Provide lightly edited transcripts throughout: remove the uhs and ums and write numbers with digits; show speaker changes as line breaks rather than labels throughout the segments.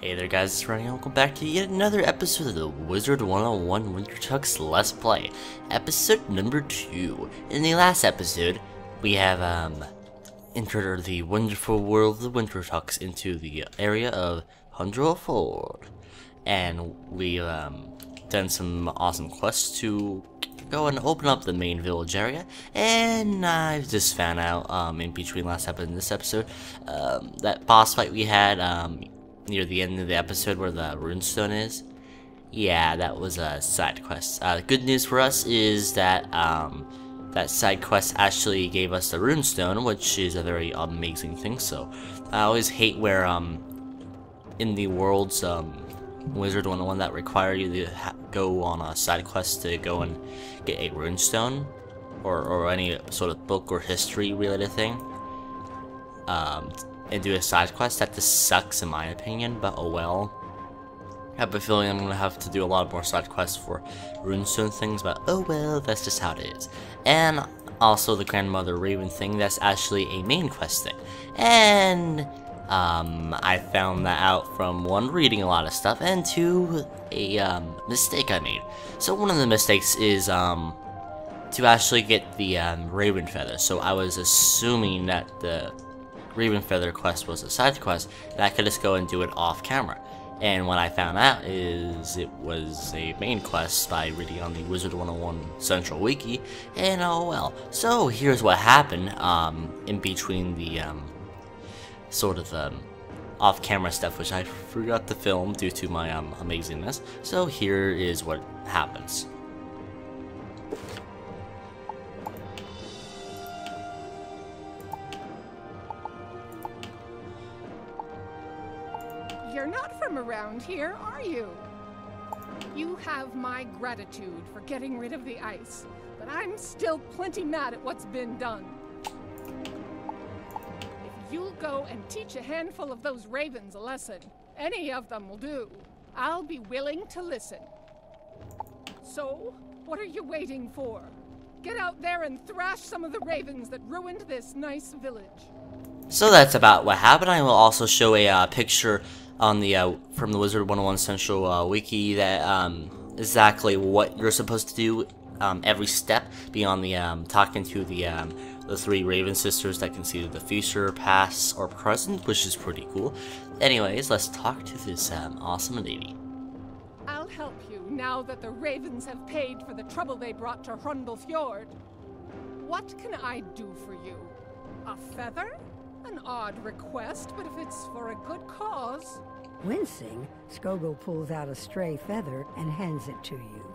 Hey there guys, it's Ronnie. Welcome back to yet another episode of the Wizard 101 Wintertusk Let's Play. Episode number 2. In the last episode, we have entered the wonderful world of the Wintertusk into the area of Hundrel Ford. And we've done some awesome quests to go and open up the main village area. And I've just found out in between last episode and this episode, that boss fight we had near the end of the episode where the runestone is. Yeah, that was a side quest. The good news for us is that that side quest actually gave us the runestone, which is a very amazing thing. So I always hate where in the worlds Wizard 101 that require you to go on a side quest to go and get a runestone or any sort of book or history related thing. And do a side quest. That just sucks in my opinion, but oh well. I have a feeling I'm gonna have to do a lot more side quests for runestone things, but oh well, that's just how it is. And also the grandmother raven thing, that's actually a main quest thing. And I found that out from one, reading a lot of stuff, and two, a mistake I made. So one of the mistakes is to actually get the raven feather. So I was assuming that the Raven Feather quest was a side quest, and I could just go and do it off camera. And what I found out is it was a main quest by reading on the Wizard 101 Central Wiki, and oh well. So here's what happened in between the sort of off camera stuff, which I forgot to film due to my amazingness. So here is what happens.
You're not from around here, are you? You have my gratitude for getting rid of the ice, but I'm still plenty mad at what's been done. If you'll go and teach a handful of those ravens a lesson, any of them will do, I'll be willing to listen. So, what are you waiting for? Get out there and thrash some of the ravens that ruined this nice village.
So that's about what happened. I will also show a picture on the from the Wizard 101 Central Wiki that exactly what you're supposed to do every step beyond the talking to the three Raven sisters that can see the future, past, or present, which is pretty cool. Anyways, let's talk to this awesome lady.
I'll help you now that the ravens have paid for the trouble they brought to Hundrel Fjord. What can I do for you? A feather? An odd request, but if it's for a good cause...
Wincing, Skogel pulls out a stray feather and hands it to you.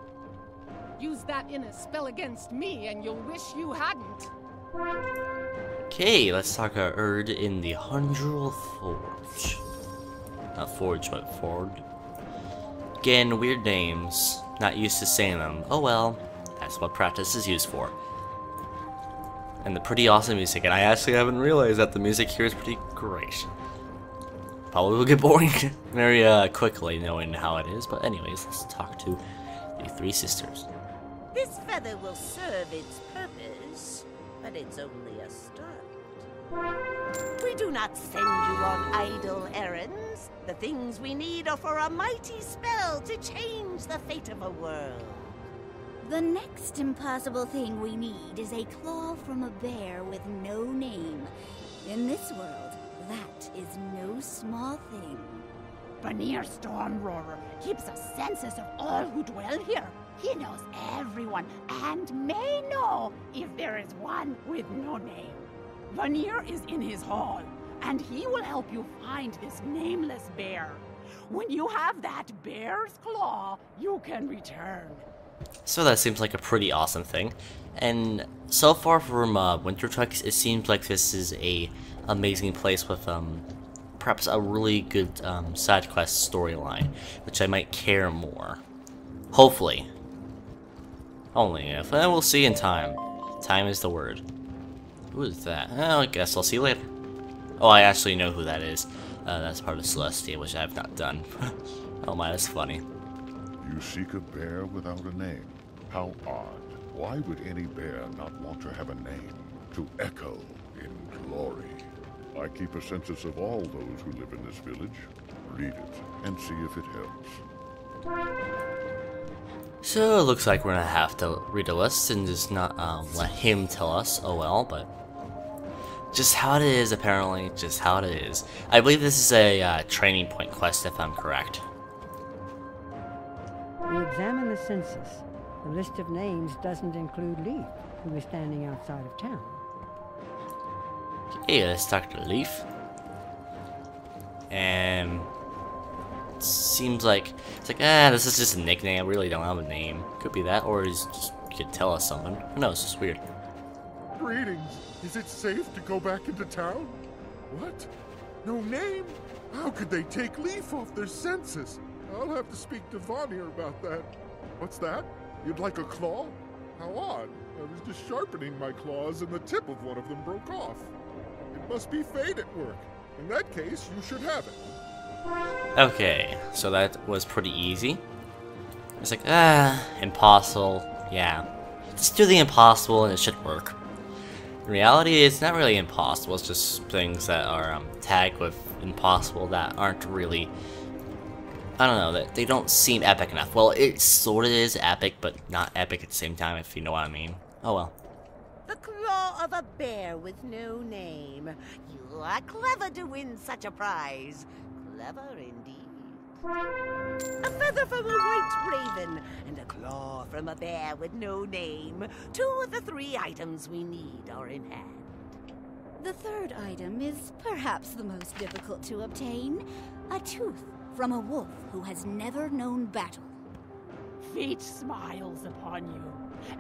Use that in a spell against me, and you'll wish you hadn't.
Okay, let's talk to Erd in the Hundrel Forge. Not Forge, but Ford. Again, weird names. Not used to saying them. Oh well, that's what practice is used for. And the pretty awesome music, and I actually haven't realized that the music here is pretty great. Probably will get boring very quickly knowing how it is, but anyways, let's talk to the three sisters.
This feather will serve its purpose, but it's only a start. We do not send you on idle errands. The things we need are for a mighty spell to change the fate of a world.
The next impossible thing we need is a claw from a bear with no name. In this world, that is no small thing.
Vanir Stormroarer keeps a census of all who dwell here. He knows everyone and may know if there is one with no name. Vanir is in his hall, and he will help you find this nameless bear. When you have that bear's claw, you can return.
So that seems like a pretty awesome thing, and so far from Wintertusk, it seems like this is a amazing place with perhaps a really good side quest storyline, which I might care more. Hopefully. Only if. We'll see in time. Time is the word. Who is that? I guess I'll see you later. Oh, I actually know who that is. That's part of Celestia, which I have not done. Oh my, that's funny.
You seek a bear without a name. How odd. Why would any bear not want to have a name? To echo in glory. I keep a census of all those who live in this village. Read it. and see if it helps.
So it looks like we're gonna have to read a list and just not let him tell us. Oh well, but just how it is, apparently, just how it is. I believe this is a training point quest, if I'm correct.
We examine the census. The list of names doesn't include Leaf, who is standing outside of town.
Okay, let's talk to Leaf. And it seems like it's like, this is just a nickname. I really don't have a name. Could be that, or he's just could tell us something. Who knows? It's just weird.
Greetings. Is it safe to go back into town? What? No name? How could they take Leaf off their census? I'll have to speak to Vonnier about that. What's that? You'd like a claw? How odd. I was just sharpening my claws and the tip of one of them broke off. It must be fate at work. In that case, you should have it.
Okay, so that was pretty easy. It's like, impossible. Yeah. Just do the impossible and it should work. In reality, it's not really impossible, it's just things that are tagged with impossible that aren't really, I don't know, that they don't seem epic enough. Well, it sort of is epic, but not epic at the same time, if you know what I mean. Oh well.
The claw of a bear with no name. You are clever to win such a prize. Clever indeed. A feather from a white raven, and a claw from a bear with no name. 2 of the 3 items we need are in hand.
The third item is perhaps the most difficult to obtain. A tooth from a wolf who has never known battle.
Fate smiles upon you.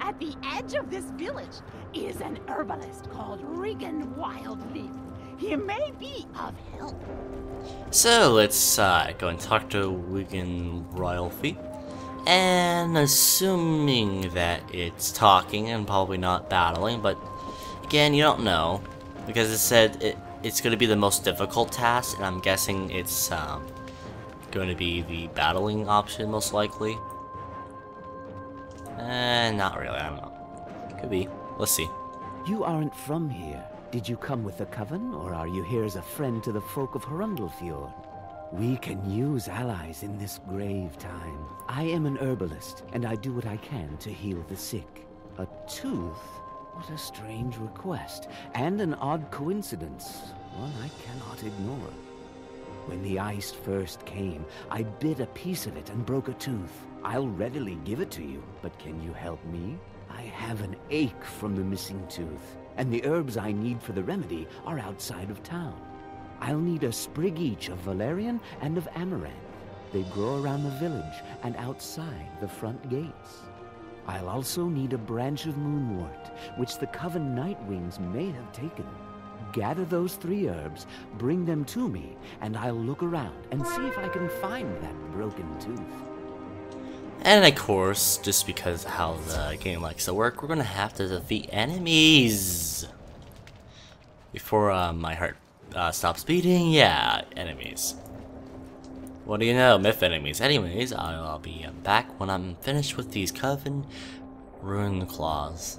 At the edge of this village is an herbalist called Regan Wildleaf. He may be of help.
So let's go and talk to Wigan Royalty. And assuming that it's talking and probably not battling, but again, you don't know. Because it said it's going to be the most difficult task, and I'm guessing it's going to be the battling option most likely. Not really, I don't know. Could be. Let's see.
You aren't from here. Did you come with the Coven, or are you here as a friend to the folk of Hrundelfjord? We can use allies in this grave time. I am an herbalist, and I do what I can to heal the sick. A tooth? What a strange request, and an odd coincidence, one I cannot ignore. When the ice first came, I bit a piece of it and broke a tooth. I'll readily give it to you, but can you help me? I have an ache from the missing tooth, and the herbs I need for the remedy are outside of town. I'll need a sprig each of valerian and of amaranth. They grow around the village and outside the front gates. I'll also need a branch of moonwort, which the Coven Nightwings may have taken. Gather those 3 herbs, bring them to me, and I'll look around and see if I can find that broken tooth.
And of course, just because how the game likes to work, we're gonna have to defeat enemies. Before my heart stops beating, yeah, enemies. What do you know, myth enemies. Anyways, I'll be back when I'm finished with these Coven Ruined Claws.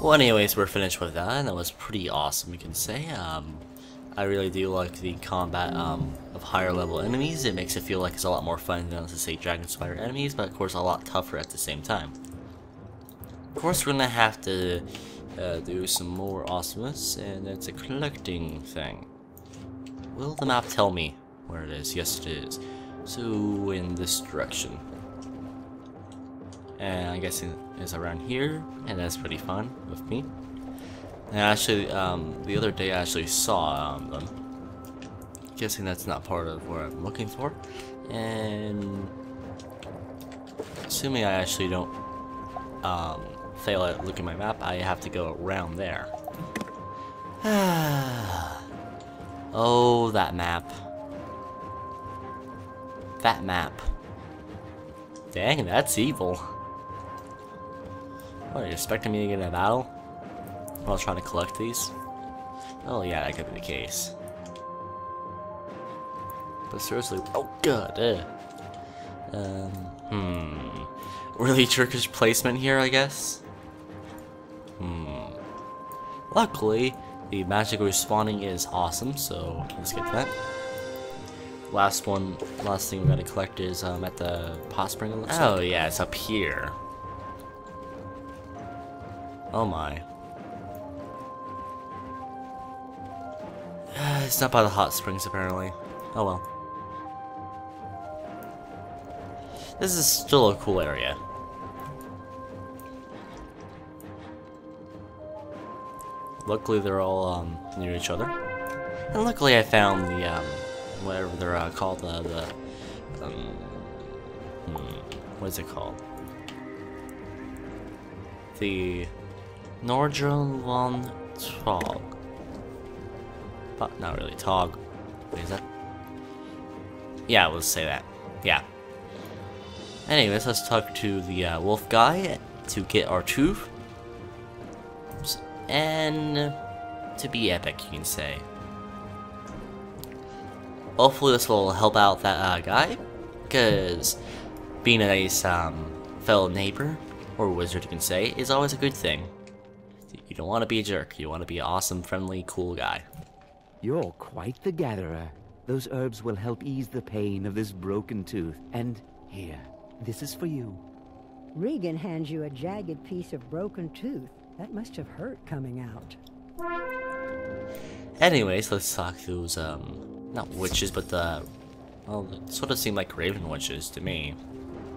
Well, anyways, we're finished with that, and that was pretty awesome, you can say. I really do like the combat of higher level enemies. It makes it feel like it's a lot more fun than, let's say, Dragon Spider enemies, but of course a lot tougher at the same time. Of course, we're gonna have to do some more awesomeness, and it's a collecting thing. Will the map tell me where it is? Yes, it is. So, in this direction. And I guess it is around here, and that's pretty fun with me. And actually, the other day I actually saw them. Guessing that's not part of what I'm looking for. And assuming I actually don't fail at looking at my map, I have to go around there. Oh, that map. That map. Dang, that's evil. What, are you expecting me to get in a battle while trying to collect these? Oh yeah, that could be the case. But seriously, oh god, really trickish placement here, I guess? Luckily, the magic respawning is awesome, so let's get that. last thing we gotta collect is at the pot spring. Oh yeah, it's up here. Oh my. It's not by the hot springs apparently. Oh well. This is still a cool area. Luckily they're all near each other. And luckily I found the whatever they're called, what is it called? The Norgerlon Tog. But not really Tog. What is that? Yeah, let's say that. Yeah. Anyways, let's talk to the wolf guy to get our tooth. And to be epic, you can say. Hopefully this will help out that guy, because being a nice fellow neighbor, or wizard you can say, is always a good thing. You don't want to be a jerk, you want to be an awesome, friendly, cool guy.
You're quite the gatherer. Those herbs will help ease the pain of this broken tooth. And here, this is for you.
Regan hands you a jagged piece of broken tooth. That must have hurt coming out.
Anyways, let's talk to those, not witches, but the, well, they sort of seem like raven witches to me,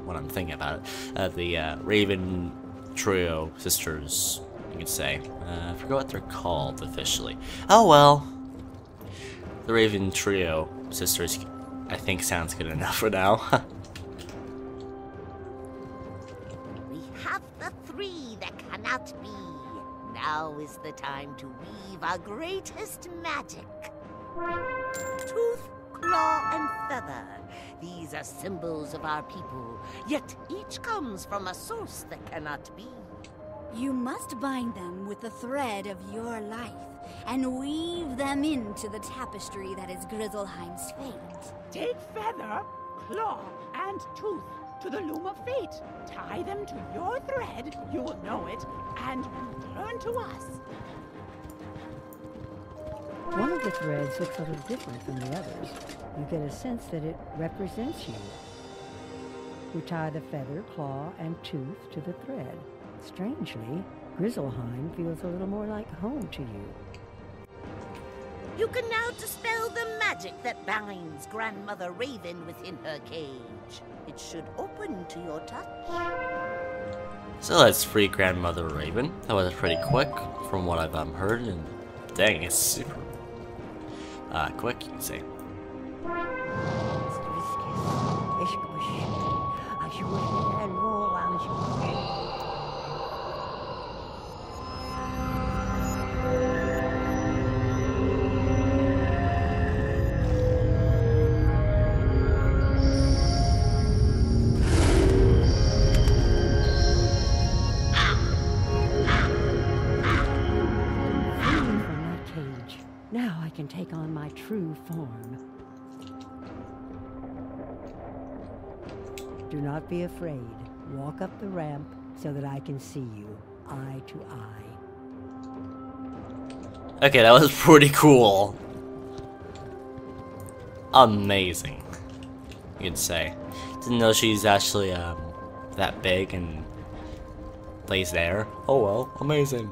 when I'm thinking about it. The Raven Trio sisters, you could say. I forgot what they're called officially. Oh well. The Raven Trio sisters, I think, sounds good enough for now.
We have the three that cannot be. Now is the time to weave our greatest magic. Tooth, claw, and feather. These are symbols of our people, yet each comes from a source that cannot be.
You must bind them with the thread of your life, and weave them into the tapestry that is Grizzleheim's fate.
Take feather, claw, and tooth to the loom of fate. Tie them to your thread, you will know it, and return to us.
One of the threads looks a little different from the others. You get a sense that it represents you. You tie the feather, claw, and tooth to the thread. Strangely, Grizzleheim feels a little more like home to you.
You can now dispel the magic that binds Grandmother Raven within her cage. It should open to your touch.
So let's free Grandmother Raven. That was pretty quick from what I've heard, and dang, it's super quick, you can say.
Now I can take on my true form. Do not be afraid. Walk up the ramp so that I can see you, eye to eye.
Okay, that was pretty cool. Amazing, you could say. Didn't know she's actually that big and lays there. Oh well, amazing.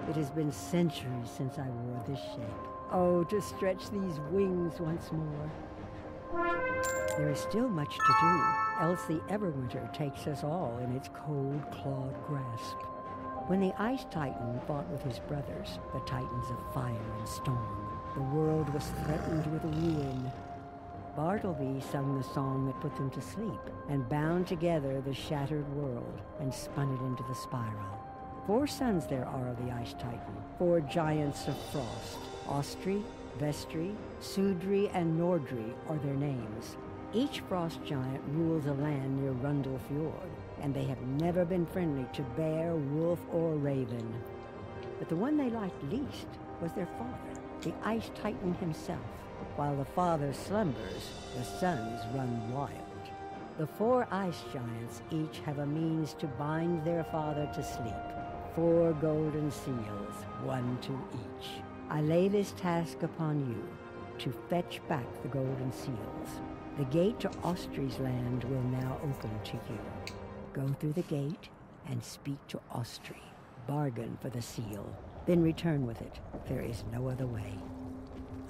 It has been centuries since I wore this shape. Oh, to stretch these wings once more. There is still much to do, else the Everwinter takes us all in its cold, clawed grasp. When the Ice Titan fought with his brothers, the Titans of Fire and Storm, the world was threatened with ruin. Bartleby sung the song that put them to sleep, and bound together the shattered world, and spun it into the spiral. 4 sons there are of the Ice Titan, 4 giants of frost. Austri, Vestri, Sudri, and Nordri are their names. Each frost giant rules a land near Rundle Fjord, and they have never been friendly to bear, wolf, or raven. But the one they liked least was their father, the Ice Titan himself. While the father slumbers, the sons run wild. The 4 ice giants each have a means to bind their father to sleep. 4 golden seals, 1 to each. I lay this task upon you, to fetch back the golden seals. The gate to Austri's land will now open to you. Go through the gate and speak to Austri. Bargain for the seal, then return with it. There is no other way.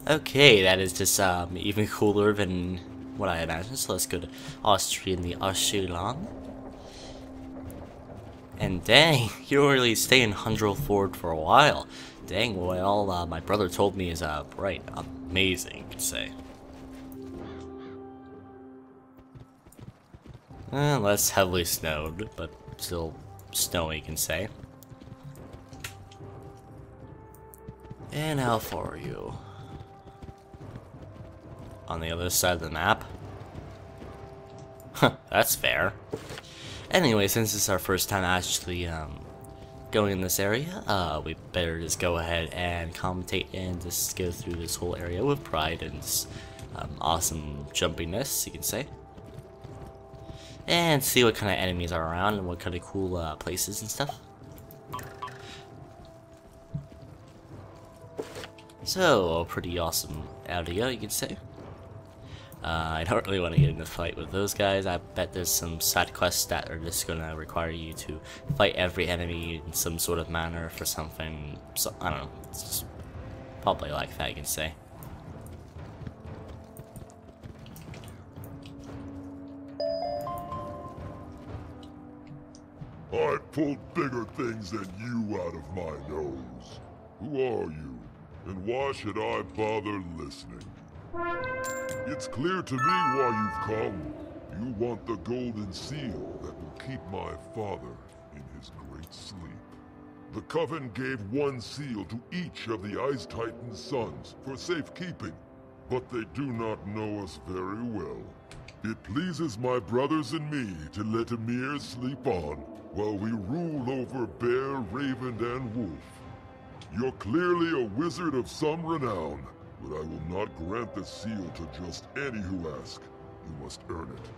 Okay, that is just even cooler than what I imagined. So let's go to Austria in the Austrian. And dang, you don't really stay in Hundrelford for a while. Dang, what all my brother told me is right, amazing, you could say. Less heavily snowed, but still snowy, you can say. And how far are you? On the other side of the map? Huh, that's fair. Anyway, since it's our first time actually going in this area, we better just go ahead and commentate and just go through this whole area with pride and awesome jumpiness, you can say. And see what kind of enemies are around and what kind of cool places and stuff. So, a pretty awesome area, you could say. I don't really want to get in a fight with those guys. I bet there's some side quests that are just gonna require you to fight every enemy in some sort of manner for something. So, I don't know. It's just probably like that, you can say.
I pulled bigger things than you out of my nose. Who are you? And why should I bother listening? It's clear to me why you've come. You want the golden seal that will keep my father in his great sleep. The Coven gave one seal to each of the Ice Titan's sons for safekeeping, but they do not know us very well. It pleases my brothers and me to let Emir sleep on while we rule over Bear, Raven, and Wolf. You're clearly a wizard of some renown, but I will not grant the seal to just any who ask. You must earn it.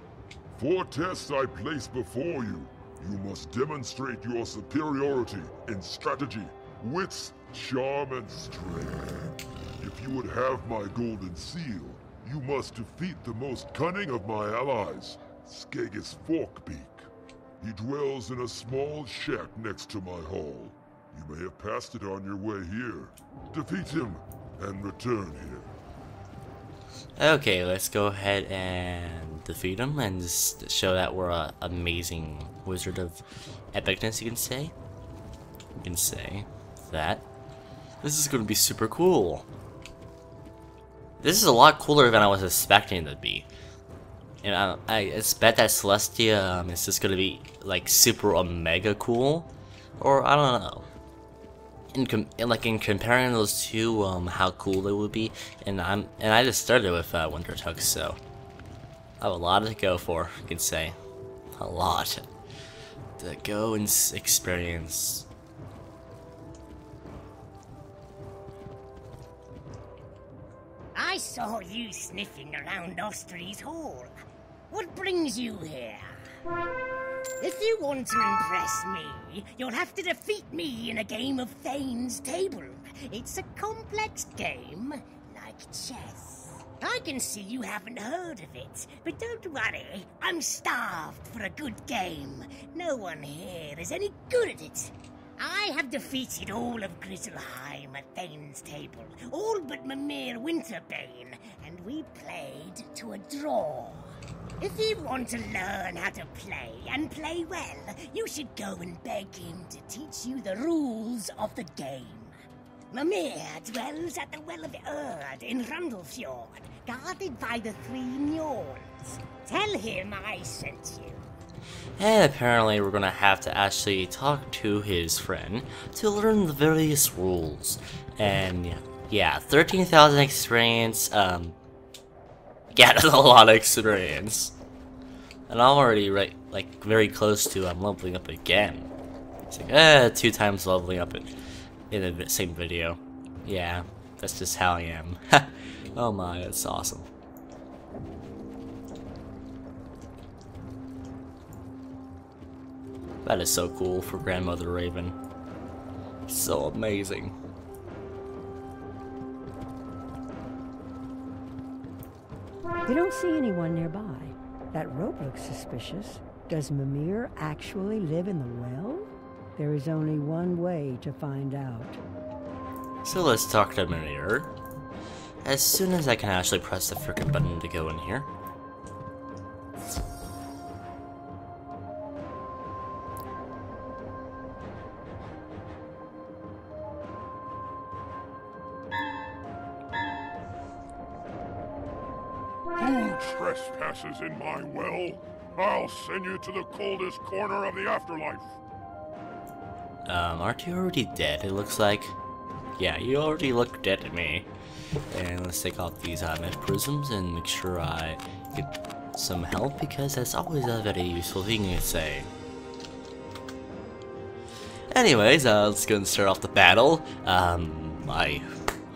4 tests I place before you. You must demonstrate your superiority in strategy, wits, charm, and strength. If you would have my golden seal, you must defeat the most cunning of my allies, Skagus Forkbeak. He dwells in a small shack next to my hall. You may have passed it on your way here. Defeat him and return here.
Okay, let's go ahead and defeat him and just show that we're an amazing wizard of epicness, you can say. You can say that. This is going to be super cool. This is a lot cooler than I was expecting it to be. And I expect that Celestia is just going to be like super omega cool. Or I don't know. In comparing those two, how cool they would be, and I just started with Wintertusk, so I have a lot to go for. You can say a lot to go and experience.
I saw you sniffing around Austri's hall. What brings you here? If you want to impress me, you'll have to defeat me in a game of Thane's Table. It's a complex game, like chess. I can see you haven't heard of it, but don't worry, I'm starved for a good game. No one here is any good at it. I have defeated all of Grizzleheim at Thane's Table, all but Mimir Winterbane, and we played to a draw. If you want to learn how to play, and play well, you should go and beg him to teach you the rules of the game. Mimir dwells at the Well of Erd in Rundlefjord, guarded by the 3 Njorns. Tell him I sent you.
And apparently we're gonna have to actually talk to his friend to learn the various rules. And yeah, 13,000 experience, yeah, that's a lot of experience. And I'm already very close to leveling up again. It's like 2 times leveling up in the same video. Yeah, that's just how I am. Oh my, that's awesome. That is so cool for Grandmother Raven. So amazing.
We don't see anyone nearby. That rope looks suspicious. Does Mimir actually live in the well? There is only one way to find out.
So let's talk to Mimir. As soon as I can actually press the frickin' button to go in here.
Who trespasses in my well? I'll send you to the coldest corner of the afterlife.
Aren't you already dead, it looks like? Yeah, you already look dead to me. And let's take off these med prisms and make sure I get some help, because that's always a very useful thing to say. Anyways, let's go and start off the battle. I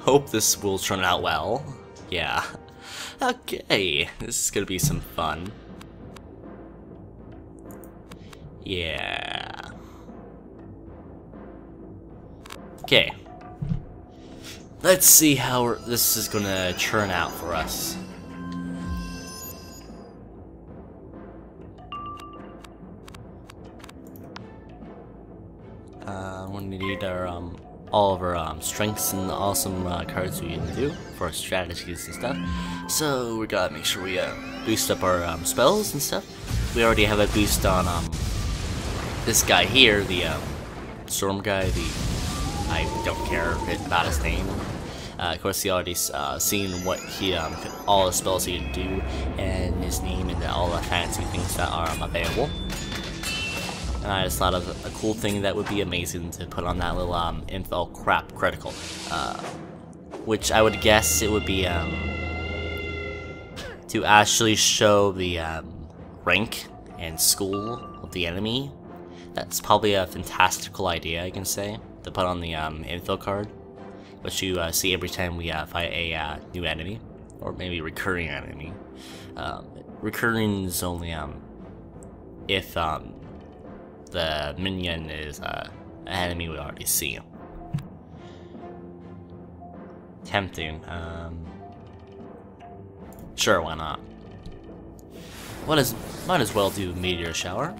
hope this will turn out well. Yeah. Okay, this is gonna be some fun. Yeah. Okay. Let's see how this is gonna turn out for us. We need our all of our strengths and awesome cards we can do for our strategies and stuff. So we gotta make sure we boost up our spells and stuff. We already have a boost on this guy here, the storm guy. I don't care about his name. Of course, you already seen what he all the spells he can do, and his name, and all the fancy things that are available. And I just thought of a cool thing that would be amazing to put on that little info crap critical, which I would guess it would be to actually show the rank and school of the enemy. That's probably a fantastical idea, I can say, to put on the info card, which you see every time we fight a new enemy, or maybe recurring enemy. Recurring is only if the minion is an enemy we already see. Tempting. Sure, why not? Might as well do meteor shower.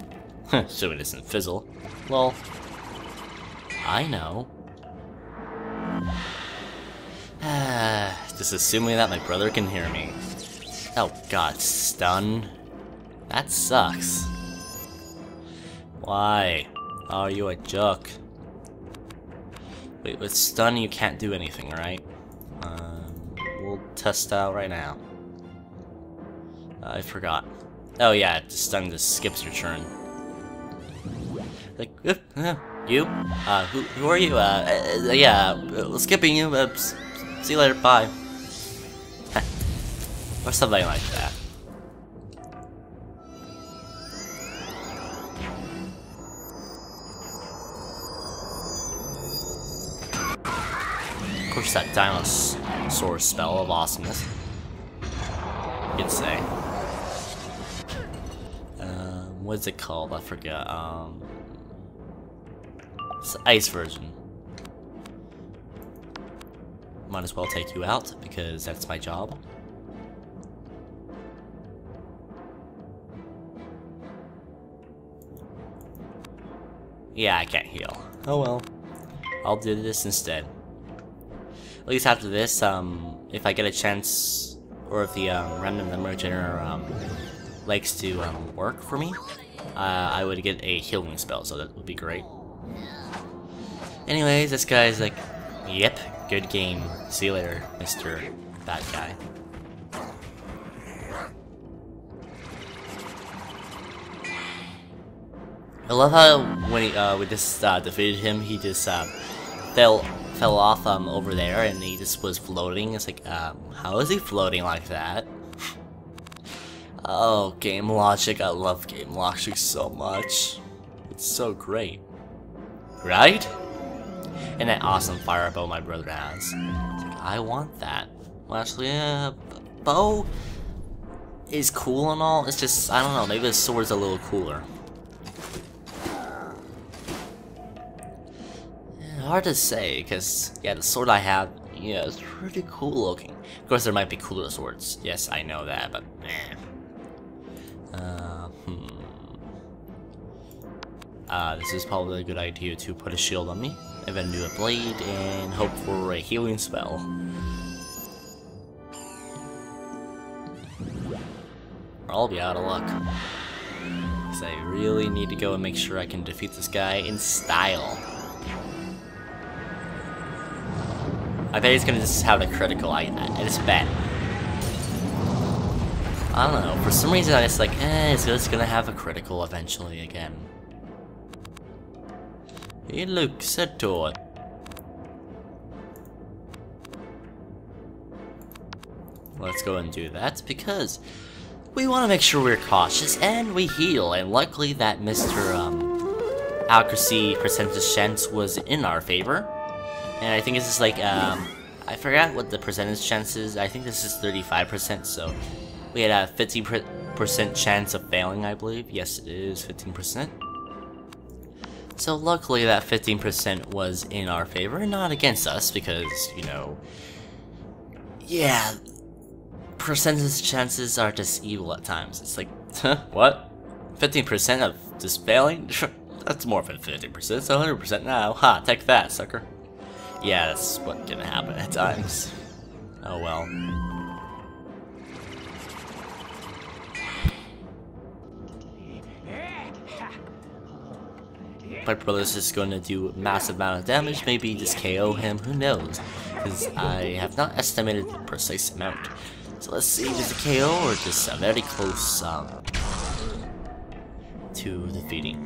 So it doesn't fizzle. Well, I know. Just assuming that my brother can hear me. Oh god, stun? That sucks. Why? Oh, you a joke. Wait, with stun you can't do anything, right? We'll test out right now. I forgot. Oh yeah, stun just skips your turn. Like, you? Who are you? Yeah, skipping you. See you later, bye. Or something like that. Of course, that dinosaur spell of awesomeness, you'd say. What's it called? I forget. It's the ice version. Might as well take you out, because that's my job. Yeah, I can't heal. Oh well. I'll do this instead. At least after this, if I get a chance, or if the random number generator likes to work for me, I would get a healing spell, so that would be great. Anyways, this guy's like, yep, good game. See you later, Mr. Bad Guy. I love how when we just defeated him, he just fell off over there, and he just was floating. It's like, how is he floating like that? Oh, game logic! I love game logic so much. It's so great, right? And that awesome fire bow my brother has. I want that. Well, actually, bow is cool and all. It's just, I don't know. Maybe the sword's a little cooler. Hard to say, because yeah, the sword I have, yeah, it's pretty cool looking. Of course, there might be cooler swords. Yes, I know that, but this is probably a good idea to put a shield on me, and then do a blade, and hope for a healing spell. Or I'll be out of luck. Because I really need to go and make sure I can defeat this guy in style. I bet he's gonna just have a critical. I just bet. I don't know, for some reason I just like, it's just gonna have a critical eventually again. Hey look, Sator. Let's go and do that, because we want to make sure we're cautious, and we heal, and luckily that Mr. Accuracy percentage chance was in our favor. And I think this is like, I forgot what the percentage chance is. I think this is 35%, so we had a 50% chance of failing, I believe. Yes, it is 15%. So luckily that 15% was in our favor and not against us, because, you know, yeah, percentage chances are just evil at times. It's like, huh, what? 15% of just failing? That's more than 50%, it's 100% now. Ha, take that, sucker. Yeah, that's what can happen at times. Oh well. My brother's just going to do a massive amount of damage, maybe just KO him, who knows? Because I have not estimated the precise amount. So let's see if it's a KO or just very close to defeating.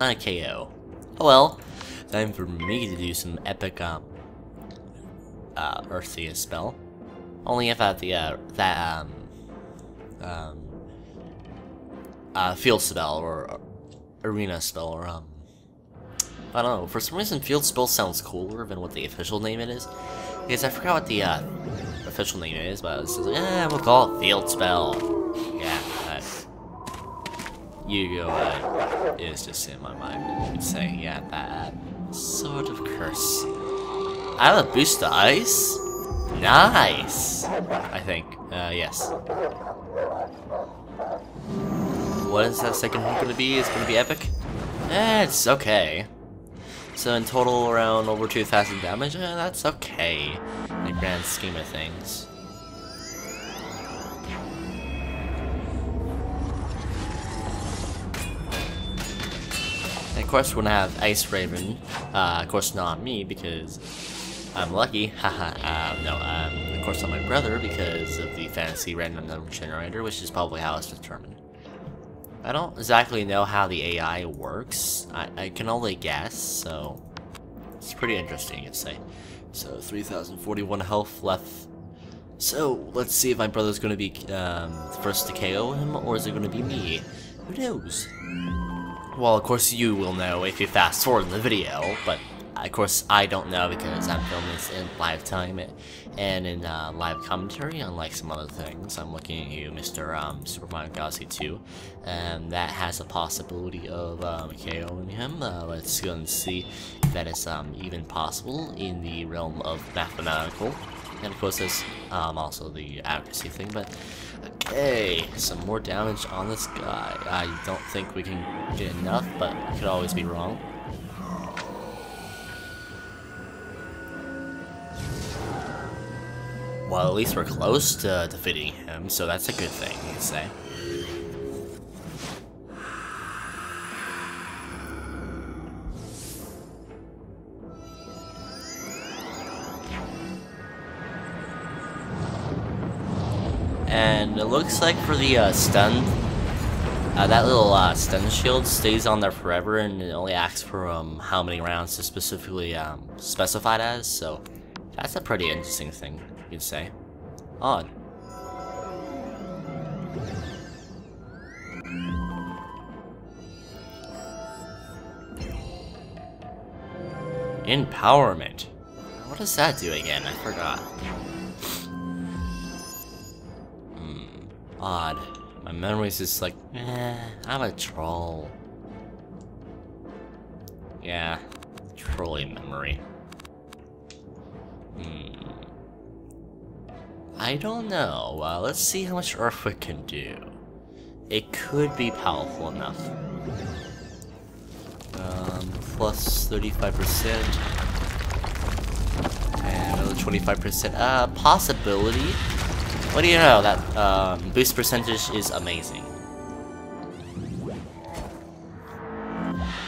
A KO. Oh well, time for me to do some epic Earthia spell. Only if I have the field spell or arena spell or I don't know. For some reason, field spell sounds cooler than what the official name it is. Because I forgot what the official name is, but it's just like, we'll call it field spell. Yeah. Yu-Gi-Oh! Is just in my mind. You'd say, yeah, that sort of curse. I have a boost to ice? Nice! I think. Yes. What is that second hit gonna be? It's gonna be epic? It's okay. So in total, around over 2,000 damage? That's okay. In the grand scheme of things. And of course, we're gonna have Ice Raven. Of course, not me because I'm lucky. Haha. No. Of course, not my brother because of the fantasy random number generator, which is probably how it's determined. I don't exactly know how the AI works. I can only guess, so it's pretty interesting, I'd say. So 3,041 health left. So let's see if my brother's gonna be first to KO him, or is it gonna be me? Who knows? Well, of course you will know if you fast forward in the video, but of course I don't know because I'm filming this in live time and in live commentary, unlike some other things. I'm looking at you, Mr. Super Mario Galaxy 2, and that has a possibility of KOing him. Let's go and see if that is even possible in the realm of mathematical. And of course there's also the accuracy thing, but okay, some more damage on this guy. I don't think we can get enough, but I could always be wrong. Well, at least we're close to defeating him, so that's a good thing, you'd say. And it looks like for the stun, that little stun shield stays on there forever, and it only asks for how many rounds it's specifically specified as. So that's a pretty interesting thing, you'd say. Odd. Empowerment. What does that do again? I forgot. Odd. My memory's just like, I'm a troll. Yeah, trolly memory. I don't know. Let's see how much Earthquake can do. It could be powerful enough. Plus 35%. And another 25%. Possibility. What do you know? That boost percentage is amazing.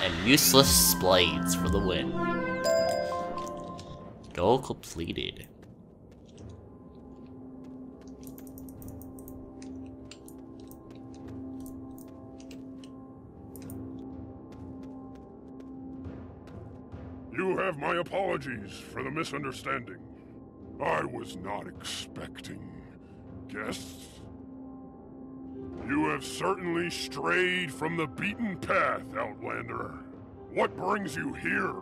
And useless blades for the win. Goal completed.
You have my apologies for the misunderstanding. I was not expecting guests. You have certainly strayed from the beaten path, Outlander. What brings you here?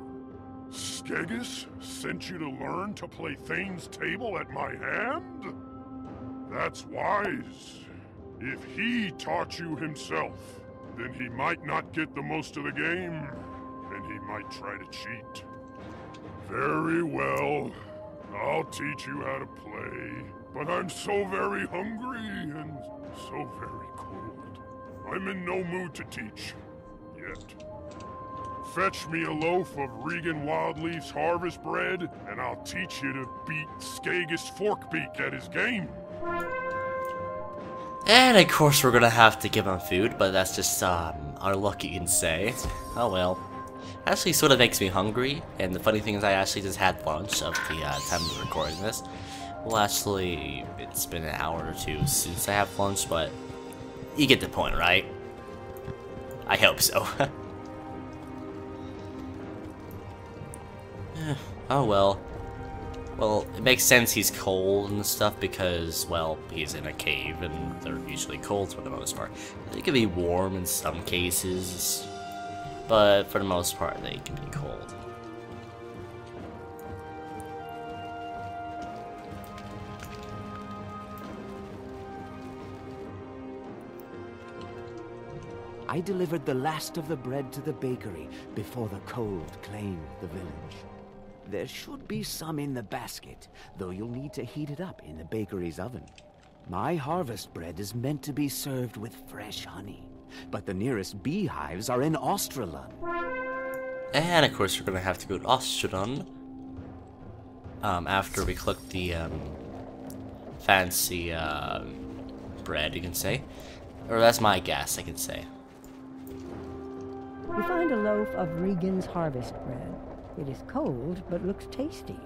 Skegus sent you to learn to play Thane's table at my hand? That's wise. If he taught you himself, then he might not get the most of the game, and he might try to cheat. Very well. I'll teach you how to play, but I'm so very hungry and so very cold. I'm in no mood to teach, yet. Fetch me a loaf of Regan Wildleaf's harvest bread, and I'll teach you to beat Skegus Forkbeak at his game.
And of course we're gonna have to give him food, but that's just our luck, you can say. Oh well. Actually sort of makes me hungry, and the funny thing is I actually just had lunch of the time of recording this. Well, actually, it's been an hour or two since I have lunch, but you get the point, right? I hope so. Oh well. Well, it makes sense he's cold and stuff because, well, he's in a cave and they're usually cold for the most part. They can be warm in some cases, but for the most part they can be cold.
I delivered the last of the bread to the bakery before the cold claimed the village. There should be some in the basket, though you'll need to heat it up in the bakery's oven. My harvest bread is meant to be served with fresh honey, but the nearest beehives are in Australund.
And of course we're gonna have to go to Australund after we collect the fancy bread, you can say. Or that's my guess, I can say.
You find a loaf of Regan's harvest bread. It is cold, but looks tasty.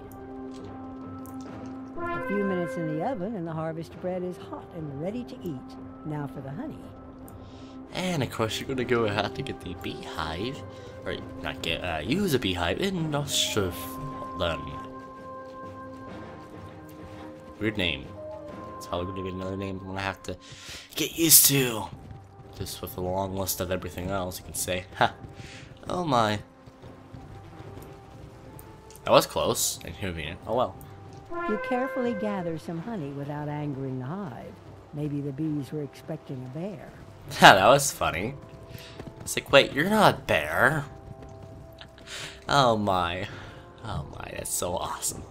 A few minutes in the oven and the harvest bread is hot and ready to eat. Now for the honey.
And of course you're gonna go have to get the beehive, or not get, use a beehive in Australund. Weird name. It's probably gonna be another name I'm gonna have to get used to. Just with a long list of everything else, you can say. Ha! Oh my. That was close and convenient. Oh well.
You carefully gather some honey without angering the hive. Maybe the bees were expecting a bear.
That was funny. It's like, wait, you're not a bear. Oh my. Oh my, that's so awesome.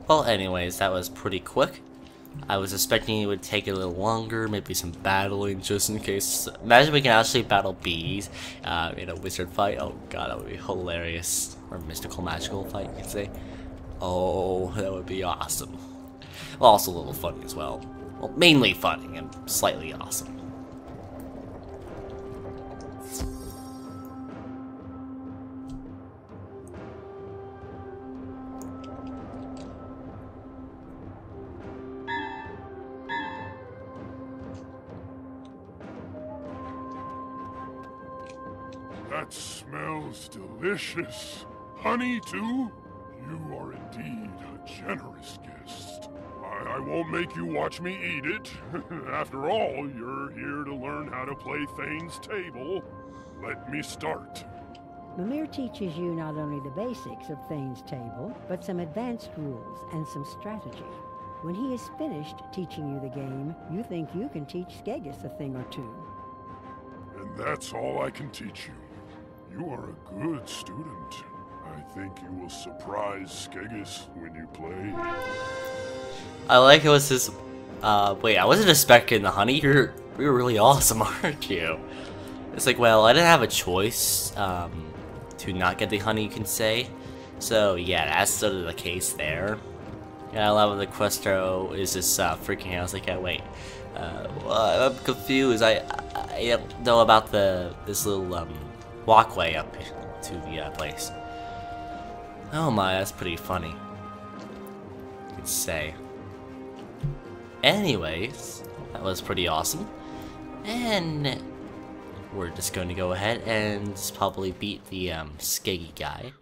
Well, anyways, that was pretty quick. I was expecting it would take a little longer, maybe some battling just in case. Imagine we can actually battle bees in a wizard fight. Oh god, that would be hilarious. Or mystical magical fight, you could say. Oh, that would be awesome. Well, also a little funny as well. Well, mainly funny and slightly awesome.
That smells delicious. Honey, too? You are indeed a generous guest. I won't make you watch me eat it. After all, you're here to learn how to play Thane's table. Let me start.
Mimir teaches you not only the basics of Thane's Table, but some advanced rules and some strategy. When he is finished teaching you the game, you think you can teach Skegis a thing or two.
And that's all I can teach you. You are a good student. I think you will surprise Skegis when you play.
I like it was his. Wait, I wasn't expecting the honey. You're really awesome, aren't you? It's like, well, I didn't have a choice to not get the honey, you can say. So yeah, that's sort of the case there. And I love when the Questro is just freaking out. I was like, yeah, wait. Well, I'm confused. I don't know about this little walkway up to the place. Oh my, that's pretty funny, you could say. Anyways, that was pretty awesome. And we're just going to go ahead and just probably beat the Skeggy guy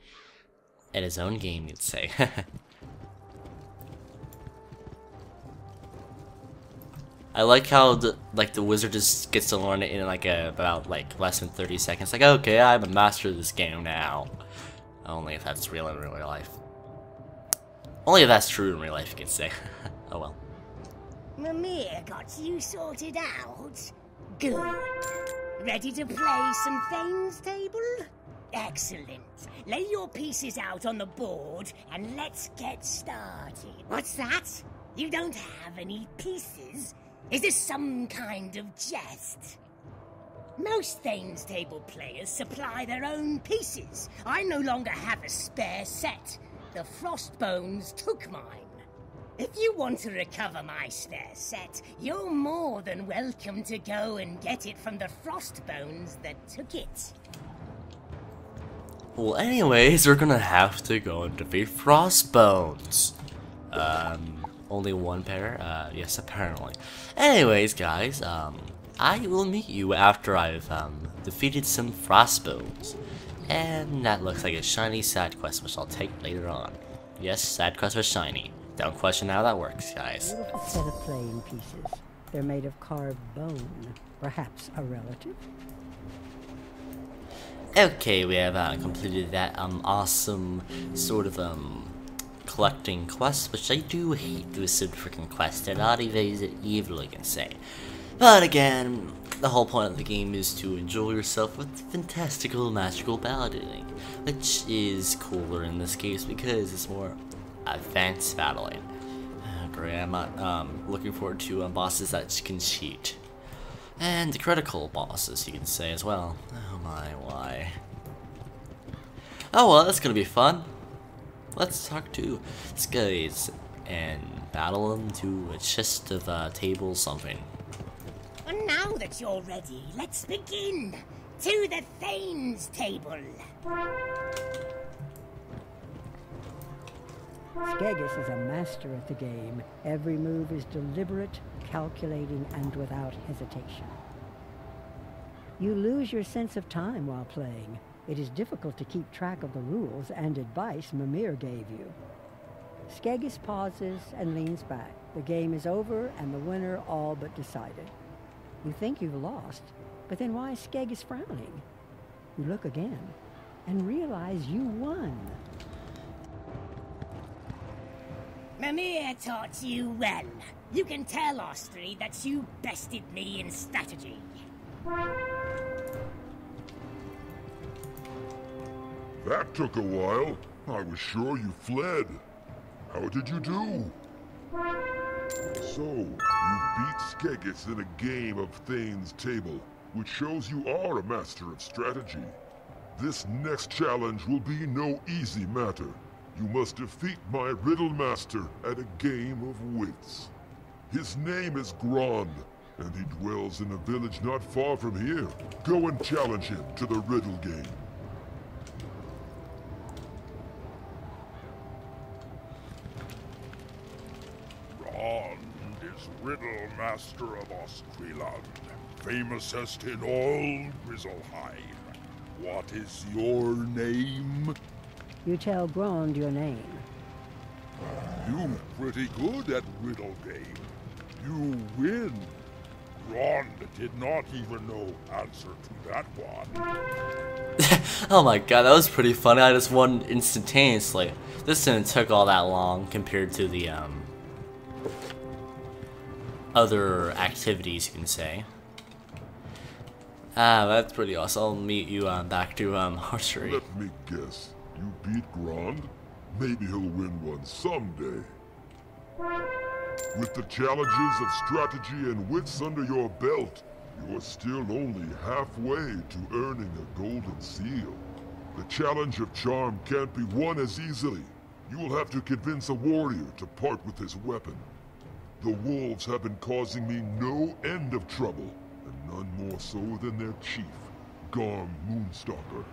at his own game, you'd say. I like how the wizard just gets to learn it in about less than 30 seconds. Like, okay, I'm a master of this game now. Only if that's real in real life. Only if that's true in real life, you could say. Oh well.
Mimir got you sorted out? Good. Ready to play some Thane's Table? Excellent. Lay your pieces out on the board and let's get started. What's that? You don't have any pieces? Is this some kind of jest? Most Thane's Table players supply their own pieces. I no longer have a spare set. The Frostbones took mine. If you want to recover my spare set, you're more than welcome to go and get it from the Frostbones that took it.
Well, anyways, we're gonna have to go and defeat Frostbones. Only one pair? Yes, apparently. Anyways, guys, I will meet you after I've defeated some Frostbones. And that looks like a shiny side quest, which I'll take later on. Yes, side quests are shiny. Don't question how that works, guys.
Beautiful set of playing pieces. They're made of carved bone. Perhaps a relative?
Okay, we have completed that awesome sort of collecting quest, which I do hate those sort of freaking quests. They're not even evil, you can say. But again, the whole point of the game is to enjoy yourself with fantastical magical battling, which is cooler in this case because it's more advanced battling. Great, I'm not looking forward to bosses that can cheat. And critical bosses, you can say as well. Oh my, why? Oh well, that's gonna be fun. Let's talk to these guys and battle them to a chest of tables something.
And now that you're ready, let's begin. To the Thane's Table.
Skegis is a master at the game. Every move is deliberate, calculating, and without hesitation. You lose your sense of time while playing. It is difficult to keep track of the rules and advice Mimir gave you. Skegis pauses and leans back. The game is over and the winner all but decided. You think you've lost, but then why is Skegis frowning? You look again and realize you won.
Mimir taught you well. You can tell Ostry that you bested me in strategy.
That took a while. I was sure you fled. How did you do? So, you beat Skegis in a game of Thane's Table, which shows you are a master of strategy. This next challenge will be no easy matter. You must defeat my riddle master at a game of wits. His name is Grond, and he dwells in a village not far from here. Go and challenge him to the riddle game.
Grond is riddle master of Ostreland, famousest in all Grizzleheim. What is your name?
You tell Grond your name.
You pretty good at riddle game. You win. Ron did not even know answer to that one.
Oh my god, that was pretty funny. I just won instantaneously. This didn't took all that long compared to the other activities, you can say. That's pretty awesome. I'll meet you back to archery.
Let me guess. You beat Grand? Maybe he'll win one someday. With the challenges of strategy and wits under your belt, you're still only halfway to earning a golden seal. The challenge of charm can't be won as easily. You will have to convince a warrior to part with his weapon. The wolves have been causing me no end of trouble, and none more so than their chief, Garm Moonstalker.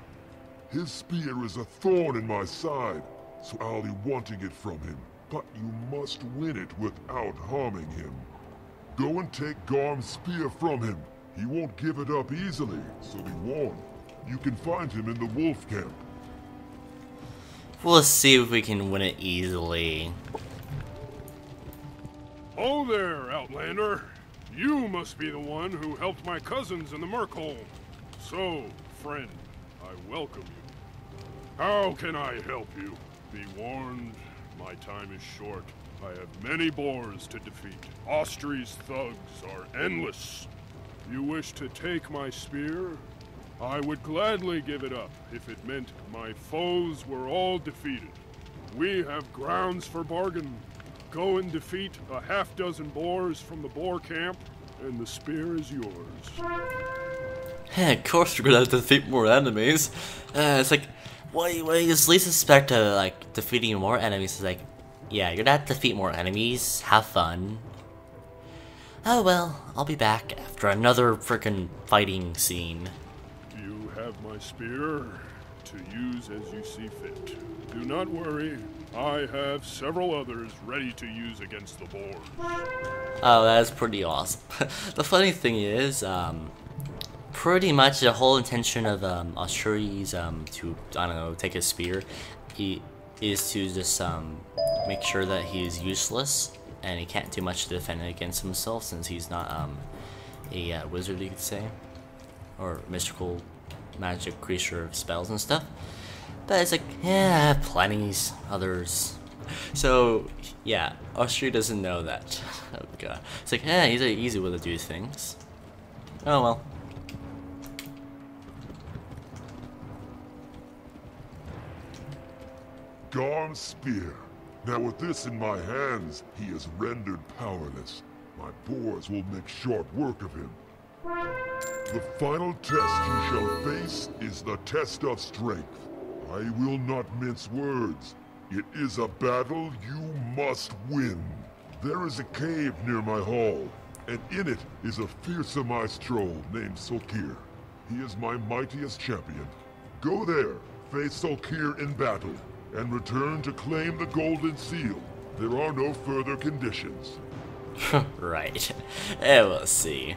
His spear is a thorn in my side, so I'll be wanting it from him. But you must win it without harming him. Go and take Garm's spear from him. He won't give it up easily, so be warned. You can find him in the wolf camp.
We'll see if we can win it easily.
Oh there, Outlander. You must be the one who helped my cousins in the Merkholm. So, friend, I welcome you. How can I help you? Be warned, my time is short. I have many boars to defeat. Austri's thugs are endless. You wish to take my spear? I would gladly give it up if it meant my foes were all defeated. We have grounds for bargain. Go and defeat a half-dozen boars from the boar camp, and the spear is yours.
Yeah, of course we're gonna have to defeat more enemies. It's like, what do you just least suspect of, like, defeating more enemies? It's like, yeah, you're gonna have to defeat more enemies, have fun. Oh well, I'll be back after another frickin' fighting scene.
You have my spear to use as you see fit. Do not worry, I have several others ready to use against the boars.
Oh, that's pretty awesome. The funny thing is, pretty much the whole intention of Austri's to, I don't know, take his spear, is to just make sure that he's useless and he can't do much to defend against himself, since he's not a wizard, you could say, or mystical magic creature of spells and stuff. But it's like, yeah, plenty others. So yeah, Austria doesn't know that. Oh god, it's like, yeah, he's an easy way to do things. Oh well.
Garm's spear. Now with this in my hands, he is rendered powerless. My boars will make short work of him. The final test you shall face is the test of strength. I will not mince words. It is a battle you must win. There is a cave near my hall, and in it is a fearsome ice troll named Solkir. He is my mightiest champion. Go there, face Solkir in battle, and return to claim the golden seal. There are no further conditions.
Right. We'll see.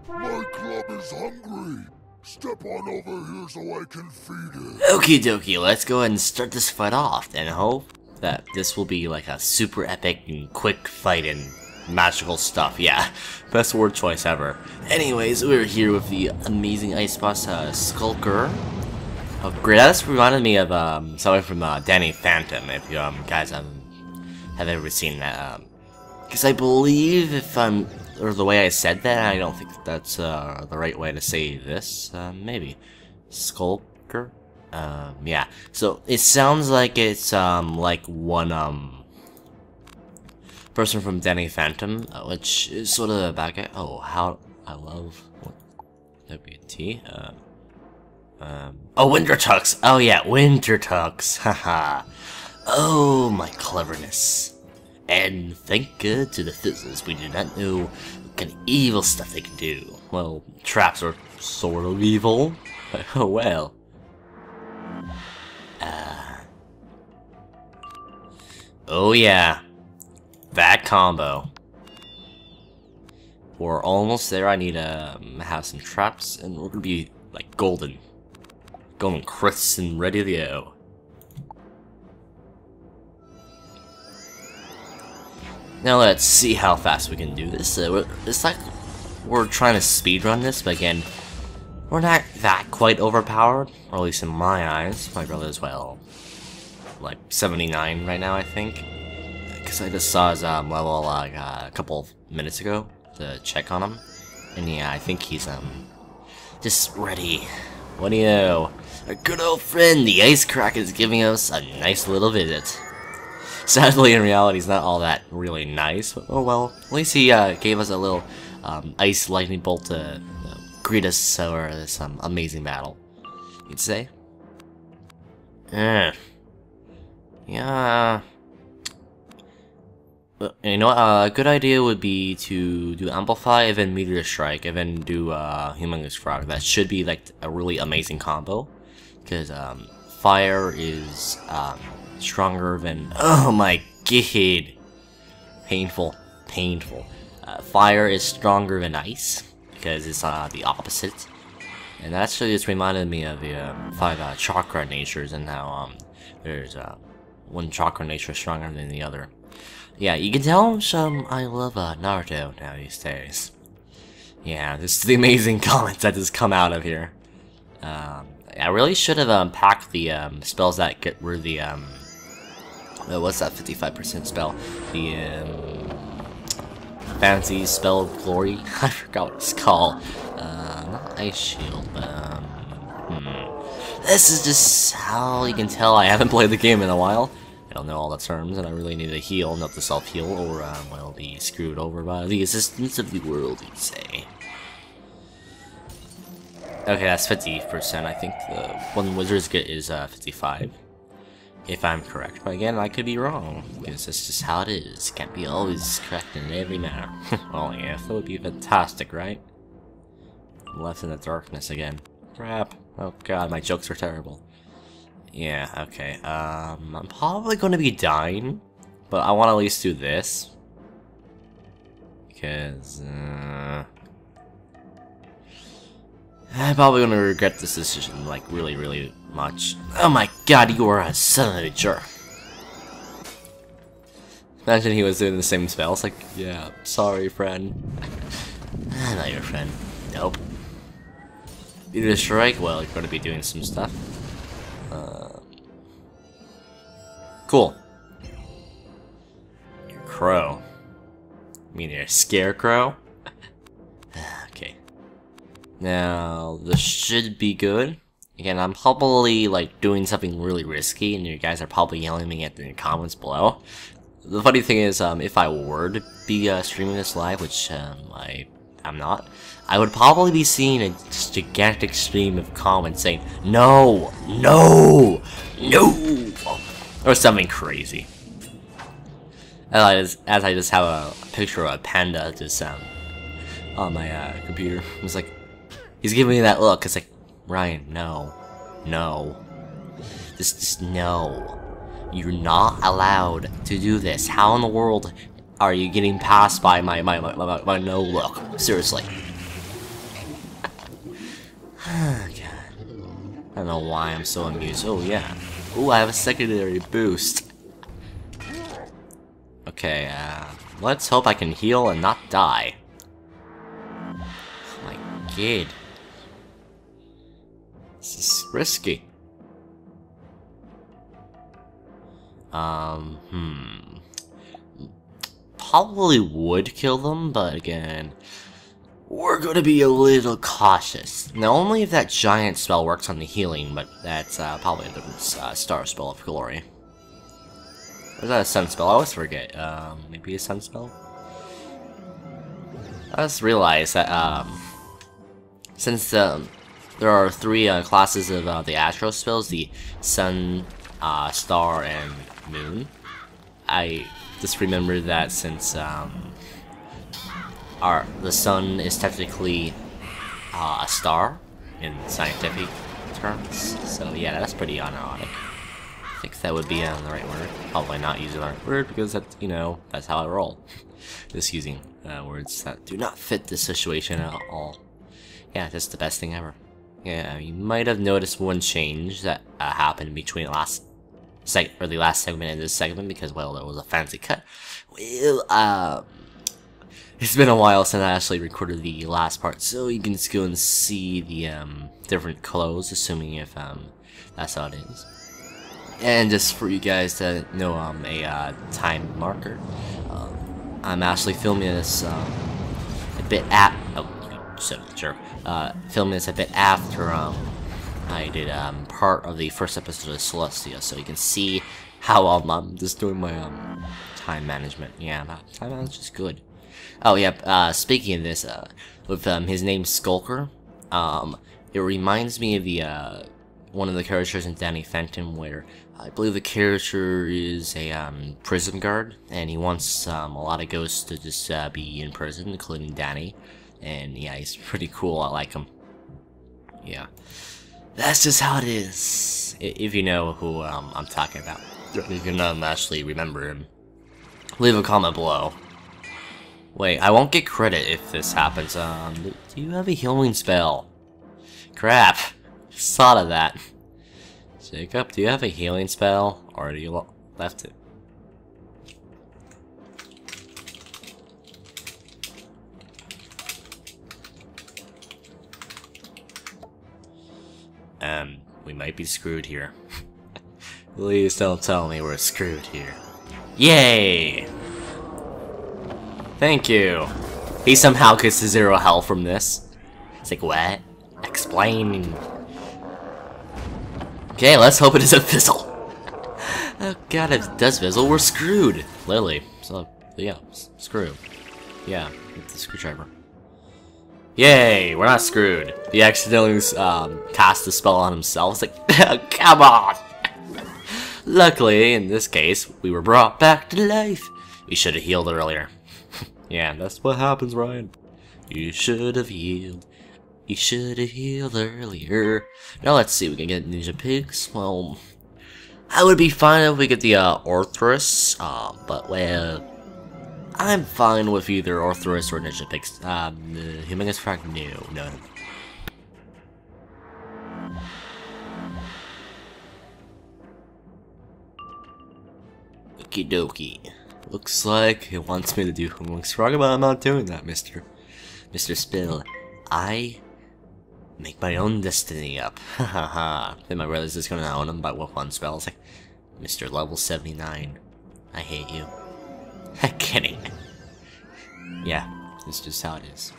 My club is hungry. Step on over here so I can feed it.
Okie dokie, let's go ahead and start this fight off and hope that this will be like a super epic and quick fight and magical stuff. Yeah, best word choice ever. Anyways, we're here with the amazing ice boss, Skulker. Oh great, that just reminded me of something from Danny Phantom, if you guys have ever seen that. Because I believe, if or the way I said that, I don't think that's the right way to say this. Maybe Skulker. Yeah. So it sounds like it's like one person from Danny Phantom, which is sort of a bad guy. Oh, how I love WT. Oh, Wintertusk. Oh yeah, Wintertusk. Haha. Oh, my cleverness. And thank God to the Fizzles, we do not know what kind of evil stuff they can do. Well, traps are sort of evil. Oh well. Oh yeah. That combo. We're almost there. I need to have some traps, and we're gonna be like golden crisps and ready to go. Now let's see how fast we can do this. It's like we're trying to speedrun this, but again, we're not that quite overpowered, or at least in my eyes. My brother's, well, like 79 right now, I think. Because I just saw his level like a couple of minutes ago to check on him. And yeah, I think he's just ready. What do you know? Our good old friend, the Ice Crack, is giving us a nice little visit. Sadly, in reality, it's not all that really nice. But, oh well, at least he gave us a little ice lightning bolt to greet us over this amazing battle, you'd say. Yeah. But, you know what, a good idea would be to do Amplify and then Meteor Strike and then do Humongous Frog. That should be like a really amazing combo. Because Fire is stronger than... Oh my god! Painful. Fire is stronger than Ice. Because it's the opposite. And that actually just reminded me of the 5 chakra natures and how there's one chakra nature stronger than the other. Yeah, you can tell I love Naruto now these days. Yeah, this is the amazing comments that just come out of here. I really should have packed the spells that get rid of the what's that 55% spell? The fancy spell of glory. I forgot what it's called. Not Ice Shield, but this is just how you can tell I haven't played the game in a while. I don't know all the terms, and I really need to heal, not to self-heal, or well, be screwed over by the assistance of the world, you'd say. Okay, that's 50%. I think the one wizards get is 55, if I'm correct. But again, I could be wrong, because that's just how it is. Can't be always correct in every matter. Well, yeah, that would be fantastic, right? I'm left in the darkness again. Crap. Oh god, my jokes are terrible. Yeah, okay, I'm probably gonna be dying, but I want to at least do this. Because, I'm probably gonna regret this decision, like, really much. Oh my god, you are a son of a jerk. Imagine he was doing the same spells, like, yeah, sorry, friend. I'm not your friend. Nope. Either strike, well, you're gonna be doing some stuff. Cool. You're a crow. I mean, you're a scarecrow? Okay. Now, this should be good. Again, I'm probably, like, doing something really risky, and you guys are probably yelling at me in the comments below. The funny thing is, if I were to be streaming this live, which I'm not, I would probably be seeing a gigantic stream of comments saying, no, no, no, or something crazy. As I just have a picture of a panda just on my computer. It's like, he's giving me that look. It's like, Ryan, no, no, just no. You're not allowed to do this. How in the world are you getting passed by my no look? Seriously. God. I don't know why I'm so amused. Oh yeah. Oh, I have a secondary boost. Okay, let's hope I can heal and not die. Oh my god. This is risky. Probably would kill them, but again, we're gonna be a little cautious. Now, only if that giant spell works on the healing, but that's probably a different star spell of glory. Or is that a sun spell? I always forget. Maybe a sun spell? I just realized that, since there are 3 classes of the astro spells, the sun, star, and moon, I just remembered that since the sun is technically a star in scientific terms, so yeah, that's pretty ironic. I think that would be the right word. Probably not using the right word because that's, you know, that's how I roll. Just using words that do not fit the situation at all. Yeah, that's the best thing ever. Yeah, you might have noticed one change that happened between the last segment and this segment because, well, there was a fancy cut. Well, it's been a while since I actually recorded the last part, so you can just go and see the different clothes, assuming if that's how it is. And just for you guys to know, a time marker. I'm actually filming this a bit filming this a bit after I did part of the first episode of Celestia, so you can see how I'm just doing my time management. Yeah, time management is good. Oh yeah, speaking of this, with his name Skulker, it reminds me of the one of the characters in Danny Phantom, where I believe the character is a prison guard, and he wants a lot of ghosts to just be in prison, including Danny. And yeah, he's pretty cool. I like him. Yeah, that's just how it is. If you know who I'm talking about, you can actually remember him. Leave a comment below. Wait, I won't get credit if this happens. Do you have a healing spell? Crap, just thought of that. Jacob, do you have a healing spell, or do you left it? We might be screwed here. Please don't tell me we're screwed here. Yay! Thank you. He somehow gets to 0 health from this. It's like, what? Explain. Okay, let's hope it doesn't fizzle. Oh god, if it does fizzle, we're screwed. Literally. So, yeah, screw. Yeah, with the screwdriver. Yay, we're not screwed. He accidentally cast the spell on himself. It's like, come on! Luckily, in this case, we were brought back to life. We should have healed earlier. Yeah, that's what happens, Ryan. You should have healed. You should have healed earlier. Now let's see, we can get Ninja Pigs. Well, I would be fine if we get the Orthrus, but well, I'm fine with either Orthrus or Ninja Pigs. The Humongous Frog, no. Okie dokie. Looks like it wants me to do Humongous Frog, but I'm not doing that, Mr. Spill. I make my own destiny up. Hahaha. Then my brother's just gonna own him by with one spell. It's like, Mr. Level 79. I hate you. Kidding. Yeah, it's just how it is.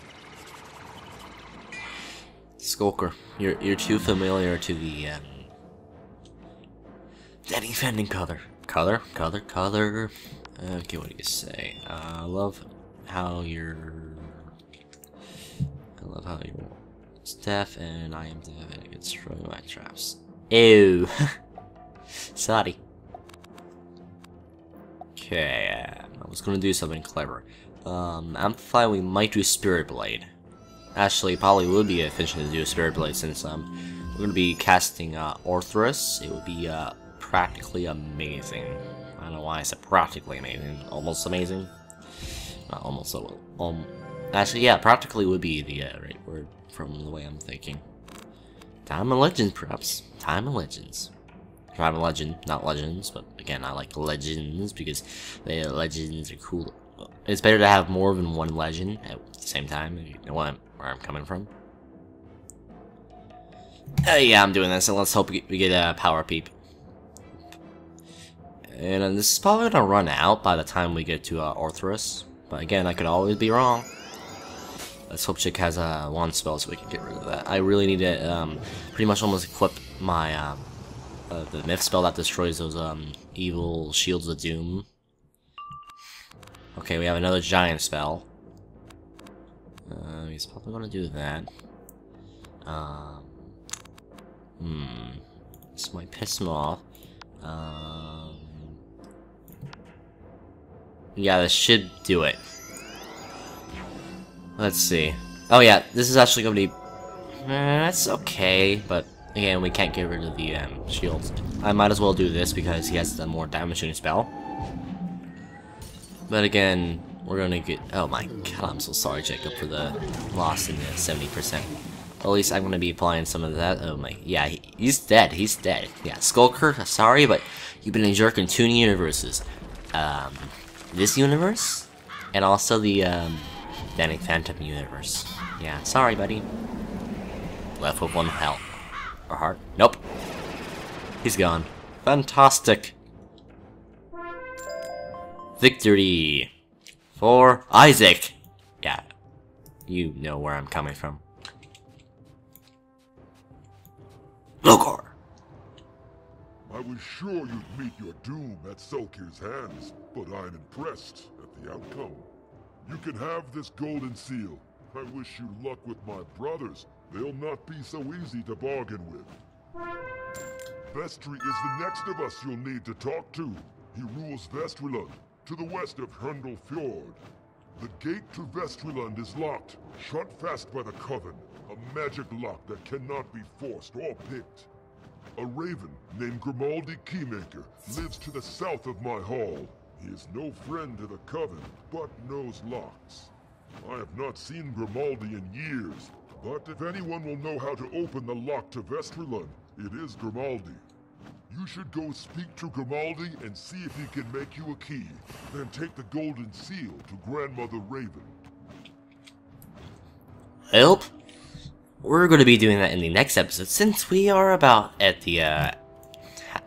Skulker, you're too familiar to the Danny Phantom color. Okay, what do you say? I love how you're deaf, and I am deaf, and it gets thrown my traps. Ew. Sorry. Okay, I was gonna do something clever. Amplify, we might do Spirit Blade. Actually, probably would be efficient to do a Spirit Blade since we're gonna be casting Orthrus. It would be practically amazing. I don't know why I said practically amazing. Almost amazing. Not almost so. Actually, yeah, practically would be the right word from the way I'm thinking. Time and Legends, perhaps. Time and Legends. Time and Legend, not Legends, but again, I like Legends because the Legends are cool. It's better to have more than one legend at the same time, if you know where I'm coming from. Yeah, I'm doing this, and let's hope we get a Power Peep. And this is probably gonna run out by the time we get to Orthrus, but again, I could always be wrong. Let's hope Chick has one spell so we can get rid of that. I really need to pretty much almost equip my the myth spell that destroys those evil shields of doom. Okay, we have another giant spell. He's probably gonna do that. This might piss him off. Yeah, this should do it. Let's see. Oh yeah, this is actually gonna be... that's okay, but Again, we can't get rid of the shields. I might as well do this because he has the more damaging spell. But again, we're gonna get... Oh my god, I'm so sorry, Jacob, for the loss in the 70%. At least I'm gonna be applying some of that. Oh my... Yeah, he's dead. He's dead. Yeah, Skulker, sorry, but you've been a jerk in 2 universes. This universe, and also the Danny Phantom universe. Yeah, sorry, buddy. Left with 1 health. Or heart? Nope. He's gone. Fantastic. Victory for Isaac. Yeah, you know where I'm coming from. Logor.
I was sure you'd meet your doom at Sulkir's hands, but I'm impressed at the outcome. You can have this golden seal. I wish you luck with my brothers. They'll not be so easy to bargain with. Vestry is the next of us you'll need to talk to. He rules Vestrylund, to the west of Hrundel Fjord. The gate to Vestrylund is locked, shut fast by the Coven, a magic lock that cannot be forced or picked. A raven named Grimaldi Keymaker lives to the south of my hall. He is no friend to the Coven, but knows locks. I have not seen Grimaldi in years, but if anyone will know how to open the lock to Vestrylund, it is Grimaldi. You should go speak to Grimaldi and see if he can make you a key. Then take the golden seal to Grandmother Raven.
Help. We're going to be doing that in the next episode, since we are about at the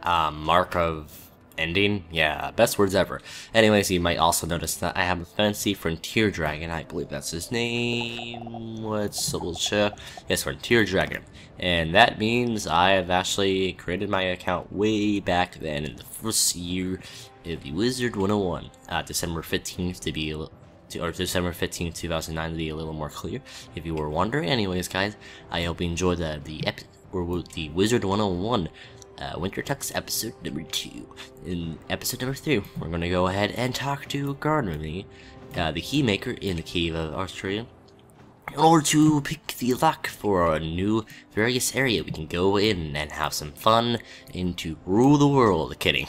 mark of ending. Yeah, best words ever. Anyways, you might also notice that I have a fancy Frontier Dragon. I believe that's his name. Let's double check. Yes, Frontier Dragon. And that means I have actually created my account way back then in the first year of the Wizard 101. December 15th to be... or December 15th, 2009 to be a little more clear, if you were wondering. Anyways, guys, I hope you enjoyed the Wizard 101 Wintertusk episode number 2. In episode number 3, we're going to go ahead and talk to Gardener, the Keymaker in the Cave of Australia, in order to pick the lock for a new various area we can go in and have some fun and to rule the world. Kidding.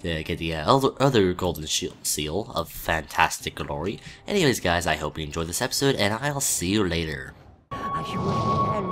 To get the other golden seal of fantastic glory. Anyways, guys, I hope you enjoyed this episode, and I'll see you later.
As you hand